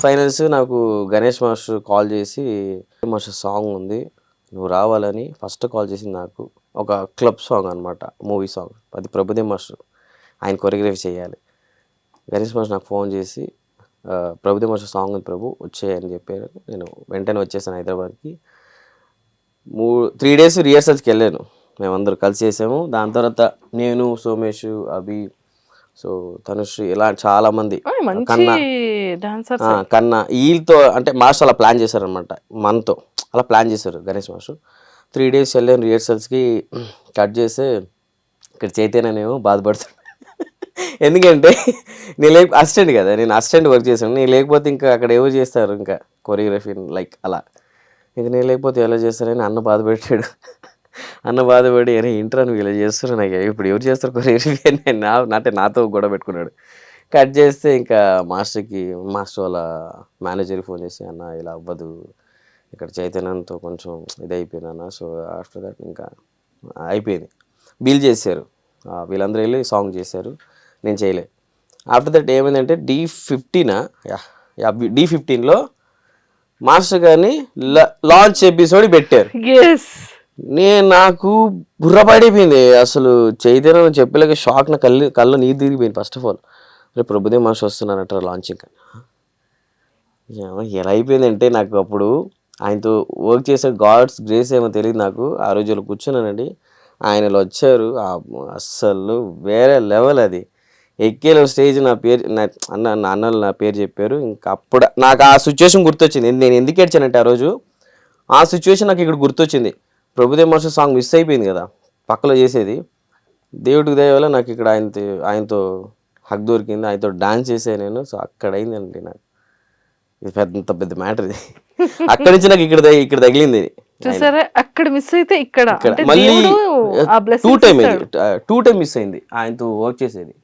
ఫైనల్స్ నాకు గణేష్ మాస్టర్ కాల్ చేసి, మాస్టర్ సాంగ్ ఉంది నువ్వు రావాలని ఫస్ట్ కాల్ చేసింది నాకు. ఒక క్లబ్ సాంగ్ అనమాట, మూవీ సాంగ్. అది ప్రభుదేవ్ మాస్టర్ ఆయన కొరియోగ్రఫీ చేయాలి. గణేష్ మాస్టర్ నాకు ఫోన్ చేసి ప్రభుదేవ్ మాస్టర్ సాంగ్ ఉంది ప్రభు వచ్చేయని చెప్పారు. నేను వెంటనే వచ్చేసాను హైదరాబాద్కి. 3 days రిహర్సల్స్కి వెళ్ళాను. మేమందరూ కలిసి చేసాము. దాని తర్వాత నేను, సోమేష్, అభి, సో తనుశ్రీ, ఇలా చాలామంది, కన్నా వీళ్ళతో అంటే మాస్టర్ అలా ప్లాన్ చేశారనమాట. మనతో అలా ప్లాన్ చేశారు గణేష్ మాస్టర్. 3 days వెళ్ళాను రిహర్సల్స్కి. కట్ చేస్తే ఇక్కడ చైతన్యనేమో బాధపడుతాడు. ఎందుకంటే నేను అసిస్టెంట్ కదా, నేను అసిస్టెంట్ వర్క్ చేశాను. నేను లేకపోతే ఇంకా అక్కడ ఎవరు చేస్తారు ఇంకా కొరియోగ్రఫీ లైక్ అలా. ఇంక నేను లేకపోతే ఎలా చేస్తారని అన్న బాధపెట్టాడు. అన్న బాధపడి అరే ఇంటర్ నువ్వు ఇలా చేస్తారు, నాకు ఇప్పుడు ఎవరు చేస్తారు కొరియోగ్రఫీ అని నాతో గొడవ పెట్టుకున్నాడు. కట్ చేస్తే ఇంకా మాస్టర్ వాళ్ళ మేనేజర్కి ఫోన్ చేసి, అన్న ఇలా అవ్వదు, ఇక్కడ చైతన్యంతో కొంచెం ఇది అయిపోయింది అన్న. సో ఆఫ్టర్ దట్ ఇంకా అయిపోయింది. బిల్ చేశారు, వీళ్ళందరూ వెళ్ళి సాంగ్ చేశారు, నేను చేయలే. ఆఫ్టర్ దట్ ఏమైందంటే D15లో మాస్టర్ గారిని లాంచ్ ఎపిసోడ్ పెట్టారు. నాకు బుర్ర పడిపోయింది అసలు. చైతన్యం చెప్పలేక షాక్, నా కళ్ళు నీరు తిరిగిపోయింది. ఫస్ట్ ఆఫ్ ఆల్ రేపు ప్రభుదేవ్ మాస్టర్ వస్తున్నారంట లాంచింగ్. ఎలా అయిపోయిందంటే నాకు అప్పుడు ఆయనతో వర్క్ చేసే గాడ్స్ గ్రేస్ ఏమో తెలియదు నాకు. ఆ రోజుల్లో కూర్చున్నానండి, ఆయనలో వచ్చారు, అస్సలు వేరే లెవెల్. అది ఎక్కేలో స్టేజ్ నా పేరు అన్నలు నా పేరు చెప్పారు. ఇంకా అప్పుడు నాకు ఆ సిచ్యువేషన్ గుర్తొచ్చింది. నేను ఎందుకు ఏడ్చానంటే ఆ రోజు ఆ సిచ్యువేషన్ నాకు ఇక్కడ గుర్తొచ్చింది. ప్రభుదేవ్ మాస్టర్ సాంగ్ మిస్ అయిపోయింది కదా పక్కలో చేసేది. దేవుడికి దయ వల్ల నాకు ఇక్కడ ఆయనతో హక్ దొరికింది, ఆయనతో డాన్స్ చేసాను నేను. సో అక్కడ అయిందండి నాకు ఇది పెద్ద మ్యాటర్. ఇది అక్కడి నుంచి నాకు ఇక్కడ తగిలింది. చూసారా, అక్కడ మిస్ అయితే ఇక్కడ మళ్ళీ 2 టైం మిస్ అయింది ఆయనతో వర్క్ చేసేది.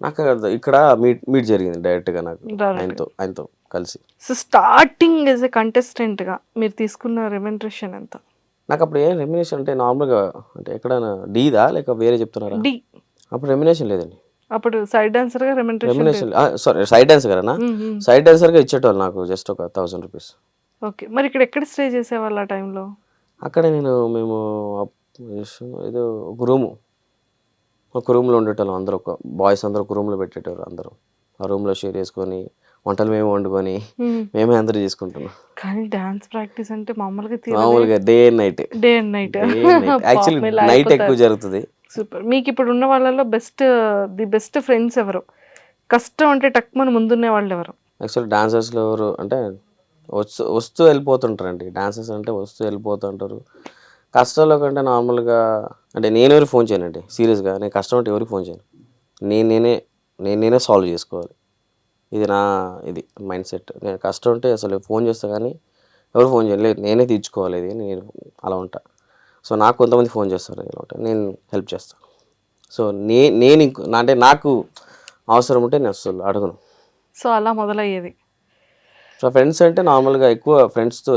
నాకు ఇక్కడ మీట్ జరిగింది డైరెక్ట్గా నాకు ఆయనతో కలిసి. So starting as a contestant గా మీరు తీసుకున్న రెమ్యునరేషన్ ఎంత? నాకు అప్పుడు ఏం రెమ్యునరేషన్ అంటే నార్మల్గా అంటే ఎక్కడైనా డీదా లేక వేరే చెప్తున్నారా? డి. అప్పుడు రెమ్యునరేషన్ లేదండి. అప్పుడు సైడ్ డాన్సర్ గా రెమ్యునరేషన్ సారీ సైడ్ డాన్సర్ గారా? సైడ్ డాన్సర్ గా ఇచ్చేటోళ్ళు నాకు జస్ట్ ఒక 1000 రూపీస్. ఓకే, మరి ఇక్కడ ఎక్కడ స్టే చేసేవాళ్ళు ఆ టైంలో? అక్కడే మేము ఏదో ఒక రూమ్లో ఉండేటోళ్ళం అందరూ. ఒక బాయ్స్ అందరూ ఒక రూమ్లో పెట్టేటోళ్ళు అందరూ. ఆ రూమ్లో షేర్ చేసుకొని వంటలు మేము వండుకొని మేమే అందరూ చేసుకుంటున్నాం. కానీ డాన్స్ ప్రాక్టీస్ అంటే మామూలుగా day and night. Actually night ఎక్కువ జరుగుతుంది. సూపర్. మీకు ఇప్పుడు ఉన్న వాళ్ళలో ది బెస్ట్ ఫ్రెండ్స్ ఎవరు? కష్టం అంటే టక్మని ముందున్న వాళ్ళు ఎవరు? యాక్చువల్లీ డాన్సర్స్లో ఎవరు అంటే వస్తూ వెళ్ళిపోతుంటారండి. డాన్సర్స్ అంటే వస్తూ వెళ్ళిపోతుంటారు. కష్టాల్లో కంటే నార్మల్గా అంటే నేను ఎవరికి ఫోన్ చేయనండి సీరియస్గా. నేను కష్టం అంటే ఎవరికి ఫోన్ చేయను. నేనే నేనే సాల్వ్ చేసుకోవాలి. ఇది నా మైండ్ సెట్. నేను కష్టం ఉంటే అసలు ఫోన్ చేస్తా కానీ ఎవరు ఫోన్ చేయలేదు, నేనే తీర్చుకోవాలి ఇది, నేను అలా ఉంటా. సో నాకు కొంతమంది ఫోన్ చేస్తారు, ఇలా ఉంటా, నేను హెల్ప్ చేస్తాను. సో నేను అంటే నాకు అవసరం ఉంటే నేను అసలు అడగను. సో అలా మొదలయ్యేది. సో ఫ్రెండ్స్ అంటే నార్మల్గా ఎక్కువ ఫ్రెండ్స్తో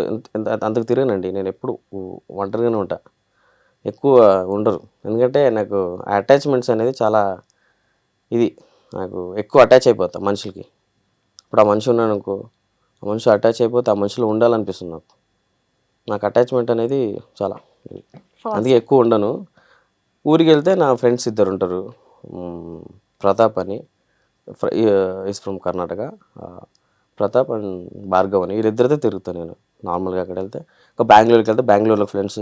అంతకు తిరగనండి. నేను ఎప్పుడు ఒంటరిగానే ఉంటా, ఎక్కువ ఉండరు. ఎందుకంటే నాకు అటాచ్మెంట్స్ అనేది చాలా నాకు ఎక్కువ అటాచ్ అయిపోతా మనుషులకి. ఇప్పుడు ఆ మనిషి ఉన్నాను అనుకో, ఆ మనిషి అటాచ్ అయిపోతే ఆ మనిషిలో ఉండాలనిపిస్తుంది నాకు అటాచ్మెంట్ అనేది చాలా అందుకే ఎక్కువ ఉండను. ఊరికి వెళ్తే నా ఫ్రెండ్స్ ఇద్దరు ఉంటారు, ప్రతాప్ అని, is from Karnataka, Pratap and Bhargav అని, వీళ్ళిద్దరితో తిరుగుతాను నేను నార్మల్గా. అక్కడ వెళ్తే ఇంకా బెంగళూరుకి వెళ్తే బెంగళూరులో ఫ్రెండ్స్,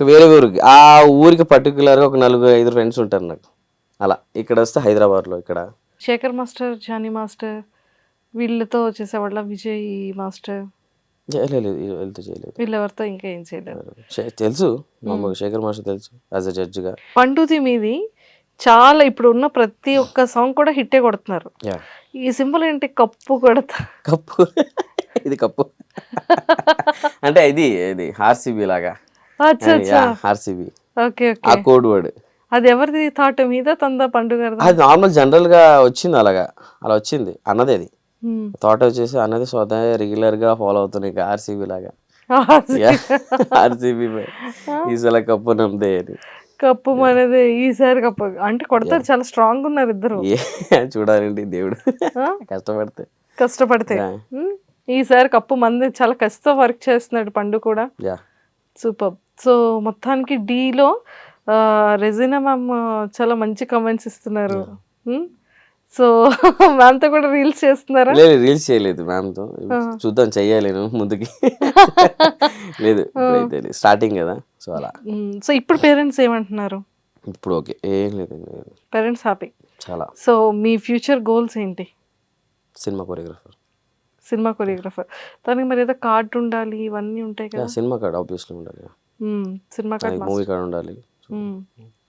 వేరే ఊరికి ఆ ఊరికి పర్టికులర్గా ఒక 4-5 ఫ్రెండ్స్ ఉంటారు నాకు. అలా ఇక్కడ వస్తే హైదరాబాద్లో ఇక్కడ శేఖర్ మాస్టర్, జానీ మాస్టర్ వీళ్ళతో చేసేవాళ్ళ, విజయ్ మాస్టర్ చేయలేదు, వెళ్తూ చేయలేదు. వీళ్ళెవరితో ఇంకా ఏం చేయలేదు. తెలుసు మామూలుగా శేఖర్ మాస్టర్ తెలుసు యాజ్ అ జడ్జిగా. పండుది మీది చాలా ఇప్పుడు ఉన్న ప్రతి ఒక్క సాంగ్ కూడా హిట్టే కొడుతున్నారు. ఈ సింబల్ ఏంటి? కప్పు కొడతా. కప్పు ఇది కప్పు అంటే ఇది ఆర్సీబీ లాగా. ఆర్సీబీ ఓకే ఆ కోడ్ వర్డ్. అది ఎవరిది థాట్ మీద తందా పండుగ? అది నార్మల్ జనరల్ గా వచ్చింది, అలా వచ్చింది అన్నది. అది థాట్ వచ్చేసి అన్నది స్వతహా రెగ్యులర్ గా ఫాలో అవుతుంది ఆర్సీబీ లాగా. ఆర్సీబీ ఈసారి కప్పు నమ్మదే అని. కప్పు మనదే ఈసారి కప్పు అంటే కొడతారు. చాలా స్ట్రాంగ్ ఉన్నారు ఇద్దరు. చూడాలండి దేవుడు కష్టపడితే. ఈసారి కప్పు మంది చాలా కష్టం వర్క్ చేస్తున్నాడు పండు కూడా. సూపర్. సో మొత్తానికి డీలో రెజినా మ్యామ్ చాలా మంచి కమెంట్స్ ఇస్తున్నారు. సో మ్యామ్తో కూడా రీల్స్ చేస్తున్నారా? లేదు, రీల్స్ చేయలేదు మ్యామ్తో. చూద్దాం, చెయ్యాలి ముందుకి. లేదు, స్టార్టింగ్ కదా, సో అలా. సో ఇప్పుడు పేరెంట్స్ ఏమంటున్నారు? ఇప్పుడు ఓకే, ఏం లేదు, పేరెంట్స్ హ్యాపీ చాలా. సో మీ ఫ్యూచర్ గోల్స్ ఏంటి? Cinema choreographer. Cinema choreographer. దానికి మరి ఏదో కార్డు ఉండాలి, ఇవన్నీ ఉంటాయి కదా. సినిమా కార్డ్ ఆబ్వియస్లీ ఉండాలి, సినిమా కార్డ్, మూవీ కార్డ్ ఉండాలి.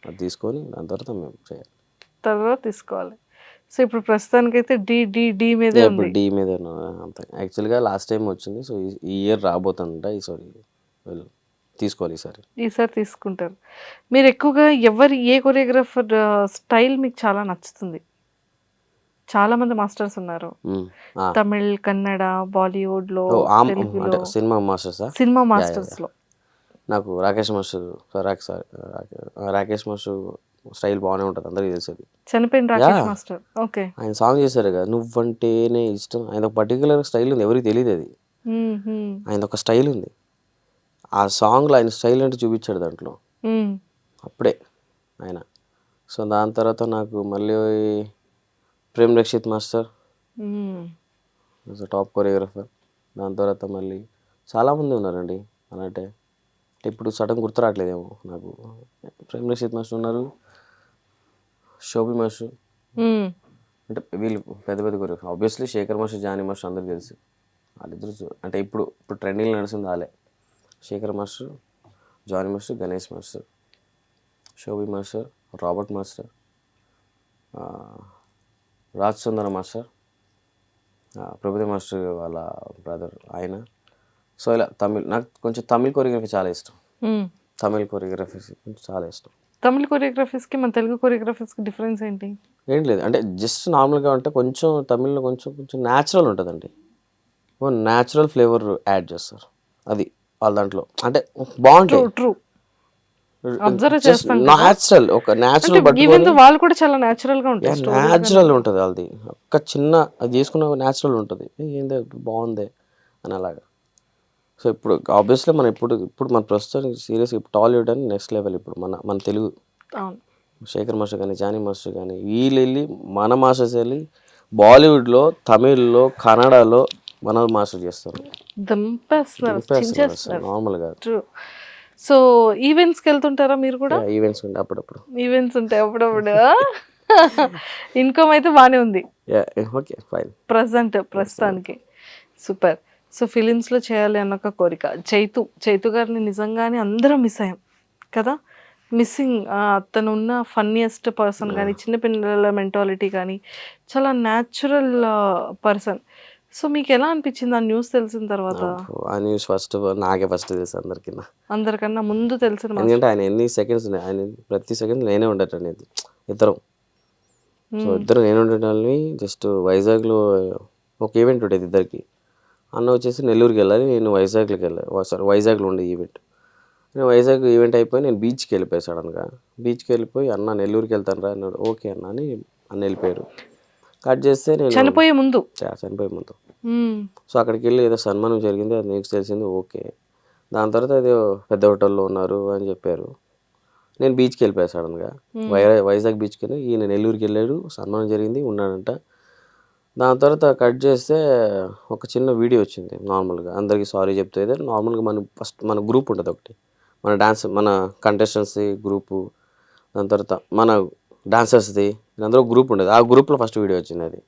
అది తీసుకొని దాని తర్వాత మేము చేయాలి, తర్వాత తీసుకోవాలి. సో ఇప్పుడు ప్రస్తుతానికైతే డి మీద ఇప్పుడు డి మీద అంతే. యాక్చువల్గా లాస్ట్ టైం వచ్చింది, సో ఈ ఇయర్ రాబోతుందంట. ఈసారి తీసుకోవాలి, ఈసారి తీసుకుంటారు. మీరు ఎక్కువగా ఏ కొరియోగ్రాఫర్ స్టైల్ మీకు చాలా నచ్చుతుంది? చాలా మంది మాస్టర్స్ ఉన్నారు, తమిళ్, కన్నడ, బాలీవుడ్ లో, సినిమా మాస్టర్స్. సినిమా మాస్టర్స్ లో నాకు రాకేష్ మాస్టర్ స్టైల్ బాగానే ఉంటుంది, అందరికీ తెలిసేది. చనిపోయిన రాకేష్ మాస్టర్. ఓకే, ఆయన సాంగ్ చేశారు కదా, నువ్వంటేనే ఇష్టం. ఆయన ఒక పర్టికులర్ స్టైల్ ఉంది, ఎవరికి తెలియదు అది. ఆయన ఒక స్టైల్ ఉంది, ఆ సాంగ్లో ఆయన స్టైల్ అంటే చూపించాడు దాంట్లో అప్పుడే ఆయన. సో దాని తర్వాత నాకు మళ్ళీ Prem Rakshit master top choreographer. దాని తర్వాత మళ్ళీ చాలామంది ఉన్నారండి. అలాంటి ఇప్పుడు సడన్ గుర్తు రావట్లేదేమో నాకు. ప్రేమ్ రక్షిత్ మాస్టర్ ఉన్నారు, శోభి మాస్టర్, అంటే వీళ్ళు పెద్ద choreographer. Obviously Shekhar master, Jani master అందరికీ తెలుసు. వాళ్ళిద్దరు అంటే ఇప్పుడు ట్రెండింగ్లో నడుస్తుంది వాళ్ళే. Shekhar master, Jani master, Ganesh master, Shobhi master, Robert master, Raj Sundaram master, Prabhudeva master వాళ్ళ బ్రదర్ ఆయన. సో ఇలా నాకు కొంచెం తమిళ్ కొరియోగ్రఫీ చాలా ఇష్టం. తమిళ్ కొరియోగ్రఫీస్ కొంచెం చాలా ఇష్టం. తమిళ్ కొరియోగ్రఫీస్కి మన తెలుగు కొరియోగ్రఫీస్కి డిఫరెన్స్ ఏంటి? ఏం లేదు, అంటే జస్ట్ నార్మల్గా ఉంటే కొంచెం తమిళ్లో కొంచెం న్యాచురల్ ఉంటుందండి. న్యాచురల్ ఫ్లేవర్ యాడ్ చేస్తారు, అది వాళ్ళ దాంట్లో అంటే బాగుంటుంది. ట్రూ అబ్జర్వ్ చేస్తాను. న్యాచురల్, ఒక న్యాచురల్ వాళ్ళు కూడా చాలా న్యాచురల్ గా ఉంటాయి. న్యాచురల్ ఉంటుంది వాళ్ళది. ఒక చిన్న అది చేసుకున్న న్యాచురల్ ఉంటుంది, ఏందే బాగుంది అని అలాగా. సో ఇప్పుడు ఆబ్వియస్లీ మనం ఇప్పుడు మన ప్రస్తుతానికి సీరియస్గా ఇప్పుడు టాలీవుడ్ అని నెక్స్ట్ లెవెల్. ఇప్పుడు మన తెలుగు శేఖర్ మాస్టర్ కానీ, జానీ మాస్టర్ కానీ, వీళ్ళు వెళ్ళి మన మాస్టర్స్ వెళ్ళి బాలీవుడ్లో, తమిళ్లో, కన్నడలో మన మాస్టర్ చేస్తారు, నార్మల్గా. సో ఈవెంట్స్కి వెళ్తుంటారా మీరు కూడా? ఈవెంట్స్ ఉంటాయి అప్పుడప్పుడు. ఈవెంట్స్ ఉంటాయి అప్పుడప్పుడు. ఇన్కమ్ అయితే బాగానే ఉంది, ఓకే ఫైన్ ప్రస్తుతానికి. సూపర్. సో ఫిలిమ్స్లో చేయాలి అన్న ఒక కోరిక. చైతు గారిని నిజంగానే అందరం మిస్ అయ్యాం కదా. మిస్సింగ్ అతను ఉన్న ఫన్నీయెస్ట్ పర్సన్ కానీ చిన్న పిల్లల మెంటాలిటీ కానీ చాలా న్యాచురల్ పర్సన్. సో మీకు ఎలా అనిపించింది ఆ న్యూస్ తెలిసిన తర్వాత? ఆ న్యూస్ ఫస్ట్ నాకే ఫస్ట్ తెలుసు అందరికీ. అందరికన్నా ముందు తెలిసిన ఎందుకంటే ఆయన ఎన్ని సెకండ్స్ ఆయన ప్రతి సెకండ్ నేనే ఉండేటనేది ఇద్దరం. సో ఇద్దరు నేను ఉండేటాన్ని జస్ట్ వైజాగ్లో ఒక ఈవెంట్ ఉండేది ఇద్దరికి. అన్న వచ్చేసి నెల్లూరుకి వెళ్ళాలి, నేను వైజాగ్లోకి వెళ్ళాలి. సారీ వైజాగ్లో ఉండే ఈవెంట్. నేను వైజాగ్ ఈవెంట్ అయిపోయి నేను బీచ్కి వెళ్ళిపోయి సడన్గా. బీచ్కి వెళ్ళిపోయి అన్న నెల్లూరుకి వెళ్తాను రా అన్నాడు. ఓకే అన్న అని అన్న వెళ్ళిపోయారు. కట్ చేస్తే నేను చనిపోయే ముందు. చనిపోయే ముందు. సో అక్కడికి వెళ్ళి ఏదో సన్మానం జరిగింది, అది నీకు తెలిసింది. ఓకే, దాని తర్వాత అదే పెద్ద హోటల్లో ఉన్నారు అని చెప్పారు. నేను బీచ్కి వెళ్ళిపోయాను సడన్గా. వైజాగ్ బీచ్కి వెళ్ళి ఈయన నెల్లూరుకి వెళ్ళాడు, సన్మానం జరిగింది, ఉన్నాడంట. దాని తర్వాత కట్ చేస్తే ఒక చిన్న వీడియో వచ్చింది నార్మల్గా. అందరికీ సారీ చెప్తే నార్మల్గా మన గ్రూప్ ఉంటుంది ఒకటి, మన కంటెస్టెంట్స్ది గ్రూపు, దాని తర్వాత మన డాన్సర్స్ది, అందరూ గ్రూప్ ఉండేది. ఆ గ్రూప్లో ఫస్ట్ వీడియో వచ్చింది. అది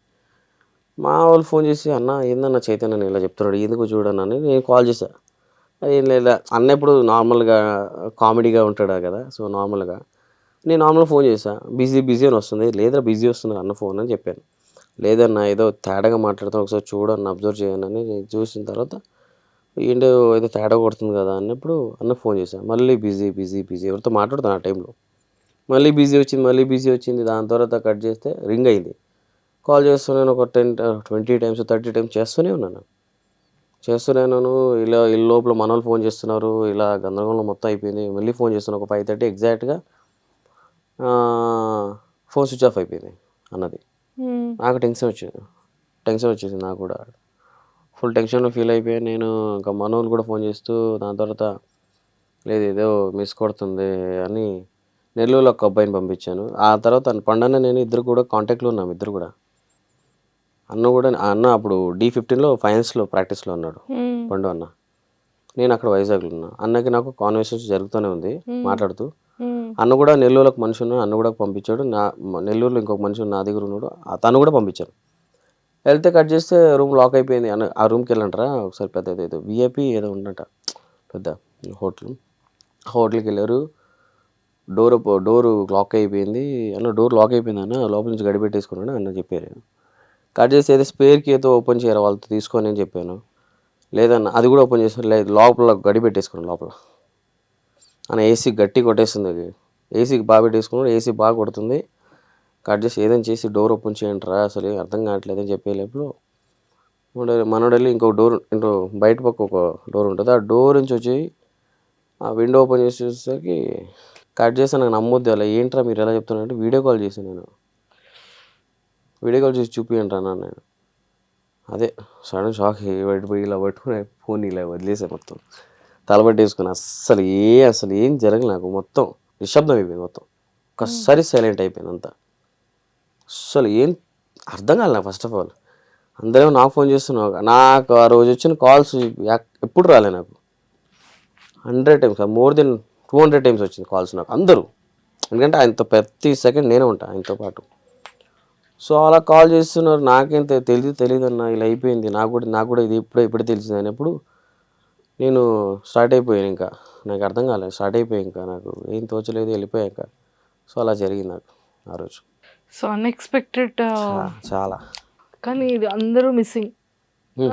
మా వాళ్ళు ఫోన్ చేసి అన్న ఏందన్న చైతన్య ఇలా చెప్తున్నాడు ఎందుకు చూడనని నేను కాల్ చేశాను. ఏం లేదా అన్న ఎప్పుడు నార్మల్గా కామెడీగా ఉంటాడా కదా. సో నార్మల్గా నేను నార్మల్గా ఫోన్ చేశాను. బిజీ అని వస్తుంది. లేదా బిజీ వస్తుంది అన్న ఫోన్ అని చెప్పాను. లేదన్న ఏదో తేడాగా మాట్లాడుతాను, ఒకసారి చూడన్న అబ్జర్వ్ చేయనని చూసిన తర్వాత ఏంటో ఏదో తేడా కొడుతుంది కదా అన్నప్పుడు అన్న ఫోన్ చేశాను. మళ్ళీ బిజీ ఎవరితో మాట్లాడుతాను ఆ టైంలో. మళ్ళీ బిజీ వచ్చింది. దాని తర్వాత కట్ చేస్తే రింగ్ అయింది. కాల్ చేస్తున్నాను ఒక 20 టైమ్స్ 30 టైమ్స్ చేస్తూనే ఉన్నాను. ఇలా లోపల మన వాళ్ళు ఫోన్ చేస్తున్నారు, ఇలా గందరగోళం మొత్తం అయిపోయింది. మళ్ళీ ఫోన్ చేస్తున్నాను ఒక 5:30 ఎగ్జాక్ట్గా. ఫోన్ స్విచ్ ఆఫ్ అయిపోయింది అన్నది. నాకు టెన్షన్ వచ్చేసింది నాకు కూడా. ఫుల్ టెన్షన్లో ఫీల్ అయిపోయాను నేను. ఇంకా మనోళ్ళు కూడా ఫోన్ చేస్తూ దాని తర్వాత లేదు ఏదో మిస్ కొడుతుంది అని నెల్లూరులో ఒక అబ్బాయిని పంపించాను. ఆ తర్వాత పండన్న నేను ఇద్దరు కూడా కాంటాక్ట్లో ఉన్నాము. ఇద్దరు కూడా అన్న అప్పుడు D15లో ఫైనల్స్లో ప్రాక్టీస్లో ఉన్నాడు పండు అన్న. నేను అక్కడ వైజాగ్లో ఉన్నా. అన్నకి నాకు కాన్వర్సేషన్ జరుగుతూనే ఉంది మాట్లాడుతూ. అన్న కూడా నెల్లూరులో ఒక మనిషి ఉన్నాడు, అన్న కూడా పంపించాడు. నెల్లూరులో ఇంకొక మనిషి నా దగ్గర ఉన్నాడు, తను కూడా పంపించాను. వెళ్తే కట్ చేస్తే రూమ్ లాక్ అయిపోయింది. ఆ రూమ్కి వెళ్ళంటారా ఒకసారి, పెద్ద ఏదో VIP ఏదో ఉన్నట పెద్ద హోటల్కి వెళ్ళారు. డోరు లాక్ అయిపోయింది అన్న. డోర్ లాక్ అయిపోయింది అన్న, లోపల నుంచి గడిపెట్టేసుకున్నాడు అన్న చెప్పారు. కట్ చేసి ఏదో స్పేర్కి ఏదో ఓపెన్ చేయరు వాళ్ళతో తీసుకొని అని చెప్పాను. లేదన్న అది కూడా ఓపెన్ చేసాను. లేదు లోపల గడిపెట్టేసుకున్నాను లోపల అన్న. ఏసీ గట్టి కొట్టేస్తుంది, అది ఏసీకి బాగా పెట్టేసుకున్నాడు. ఏసీ బాగా కొడుతుంది. కట్ చేసి ఏదైనా చేసి డోర్ ఓపెన్ చేయండి రా, అసలు అర్థం కావట్లేదు అని చెప్పే లోపల మనోడు వెళ్ళి ఇంకో బయట పక్క ఒక డోర్ ఉంటుంది, ఆ డోర్ నుంచి వచ్చి ఆ విండో ఓపెన్ చేసి చూసేసరికి కట్ చేసి నాకు నమ్మొద్దు. అలా ఏంట్రా మీరు ఎలా చెప్తున్నారంటే వీడియో కాల్ చేశాను నేను. వీడియో కాల్ చేసి చూపియండి అన్నాను నేను. అదే సడన్ షాక్ పడిపోయి ఇలా పట్టుకుని ఫోన్ ఇలా వదిలేసా మొత్తం తలబట్టేసుకుని. అసలు ఏం జరగదు నాకు. మొత్తం నిశ్శబ్దం అయిపోయింది మొత్తం. ఒక్కసారి సైలెంట్ అయిపోయింది అంతా. అసలు ఏం అర్థం కాలే నాకు. ఫస్ట్ ఆఫ్ ఆల్ అందరూ నాకు ఫోన్ చేస్తున్నావు. నాకు ఆ రోజు వచ్చిన కాల్స్ ఎప్పుడు రాలే నాకు. 100 టైమ్స్, మోర్ దెన్ 200 టైమ్స్ వచ్చింది కాల్స్ నాకు అందరూ. ఎందుకంటే ఆయనతో ప్రతి సెకండ్ నేనే ఉంటాను ఆయనతో పాటు. సో అలా కాల్ చేస్తున్నారు. నాకేం తెలియదు అన్న, ఇలా అయిపోయింది. నాకు కూడా ఇది ఇప్పుడే తెలిసింది అయినప్పుడు నేను స్టార్ట్ అయిపోయాను. ఇంకా నాకు అర్థం కాలేదు. స్టార్ట్ అయిపోయాయి, ఇంకా నాకు ఏం తోచలేదు, వెళ్ళిపోయాక. సో అలా జరిగింది నాకు ఆ రోజు. సో అన్ఎక్స్పెక్టెడ్ చాలా. కానీ ఇది అందరూ మిస్సింగ్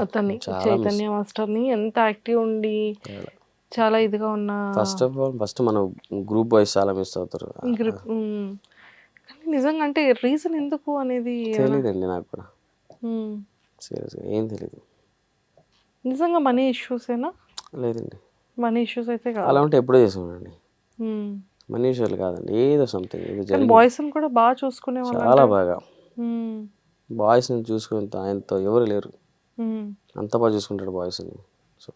అతన్ని, చైతన్య మాస్టర్ని. ఎంత యాక్టివ్ ఉండి చాలా ఇదిగా ఉన్న. ఫస్ట్ మన గ్రూప్ బాయ్స్ చాలా మిస్ అవుతారు. కానీ నిజంగా అంటే రీజన్ ఎందుకు అనేది తెలియదండి నాకు కూడా. సీరియస్గా ఏం తెలియదు. నిజంగా మనీ ఇష్యూసేనా? లేదండి, మనీ ఇష్యూస్ అయితే కాదు. అలా ఉంటే ఎప్పుడో చేసామండి. మనీ ఇష్యూలు కాదండి, ఏదో సంథింగ్ ఏదో బాయ్స్ కూడా బాగా చూసుకునే చాలా బాగా. బాయ్స్ని చూసుకునేంత ఆయనతో ఎవరు లేరు. అంత బాగా చూసుకుంటాడు బాయ్స్ని. సో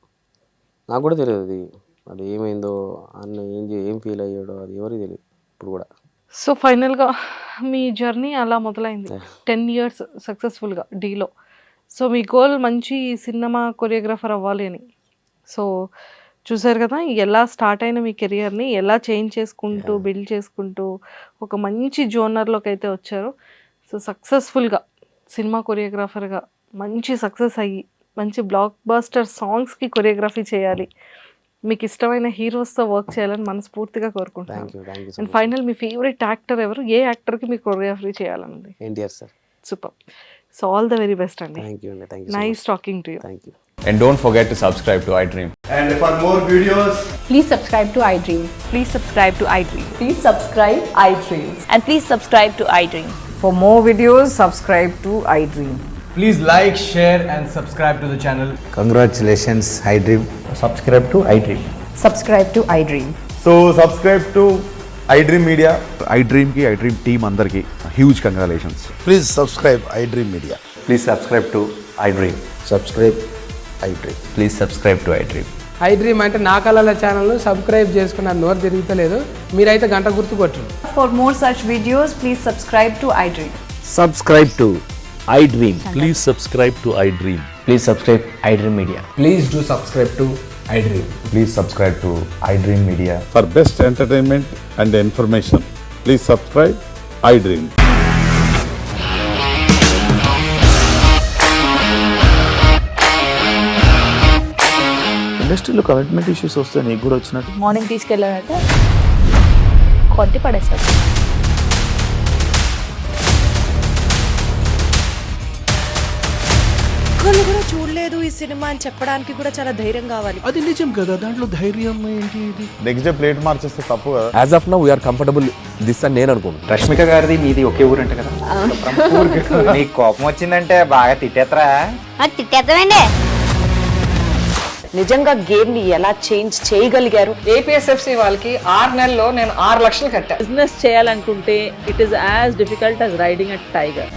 నాకు కూడా తెలియదు అది ఏమైందో, అన్న ఏం ఫీల్ అయ్యాడో అది ఎవరికి తెలియదు ఇప్పుడు కూడా. సో ఫైనల్గా మీ జర్నీ అలా మొదలైంది 10 years సక్సెస్ఫుల్గా డీలో. సో మీ గోల్ మంచి సినిమా కొరియోగ్రాఫర్ అవ్వాలి అని. సో చూసారు కదా ఎలా స్టార్ట్ అయిన మీ కెరియర్ని ఎలా చేంజ్ చేసుకుంటూ బిల్డ్ చేసుకుంటూ ఒక మంచి జోనర్లోకి అయితే వచ్చారు. సో సక్సెస్ఫుల్గా సినిమా కొరియోగ్రాఫర్గా మంచి సక్సెస్ అయ్యి మంచి బ్లాక్ బస్టర్ సాంగ్స్కి కొరియోగ్రఫీ చేయాలి. మీకు ఇష్టమైన హీరోస్తో వర్క్ చేయాలని మనస్ఫూర్తిగా కోరుకుంటున్నాను. Thank you and final me favourite actor ఎవరు? ఏ యాక్టర్కి మీకు కొరియోగ్రఫీ చేయాలన్నది? NTR sir. Super. So all the very best అండి. థ్యాంక్ యూ అండి. Thank you. Nice talking to you. Thank you. And don't forget to subscribe to iDream. And for more videos, Please subscribe to iDream. Please subscribe to iDream. Please subscribe iDream. And please subscribe to iDream. For more videos, subscribe to iDream. please like, share and subscribe to the channel. Congratulations, iDream. Subscribe to iDream. Subscribe to iDream. So subscribe to iDream Media. iDream ki iDream team andarki huge congratulations. Please subscribe iDream Media. Please subscribe to iDream. Subscribe iDream. Please subscribe to iDream. iDream అంటే నా కళల channel subscribe చేసుకున్న నోరు తిరుగుతలేదు, మీరైతే గంట గుర్తు కొట్టండి. For more such videos, please subscribe to iDream. Subscribe to iDream. Please subscribe to iDream. Please subscribe iDream Media. Please do subscribe to iDream. Please subscribe to iDream Media. For best entertainment and information, please subscribe iDream. ఇండస్ట్రీలో commitment issues వస్తే నీకు కూడా వచ్చినట్టు? Morning తీసుకెళ్ళారంటే కొట్టి పడేశారు. ఒక్కళ్ళు కూడా చూడలేదు ఈ సినిమా అని చెప్పడానికి కూడా చాలా ధైర్యం కావాలి. అది నిజం కదా, దాంట్లో ధైర్యం ఏంటి? ఇది నెక్స్ట్ డే ప్లేట్ మార్చేస్తే తప్పు కదా. As of now, we are comfortable this అని నేను అనుకుంటున్నాను. రష్మిక గారిది మీది ఒకే ఊరు అంట కదా. నీకు కోపం వచ్చిందంటే బాగా తిట్టేత్తరా? తిట్టేద్దామండి. నిజంగా గేమ్ ని ఎలా చేంజ్ చేయగలిగారు? APSFC వాళ్ళకి 6 నెలల్లో నేను 6 లక్షలు కట్టా. బిజినెస్ చేయాలనుకుంటే it is as difficult as riding a tiger.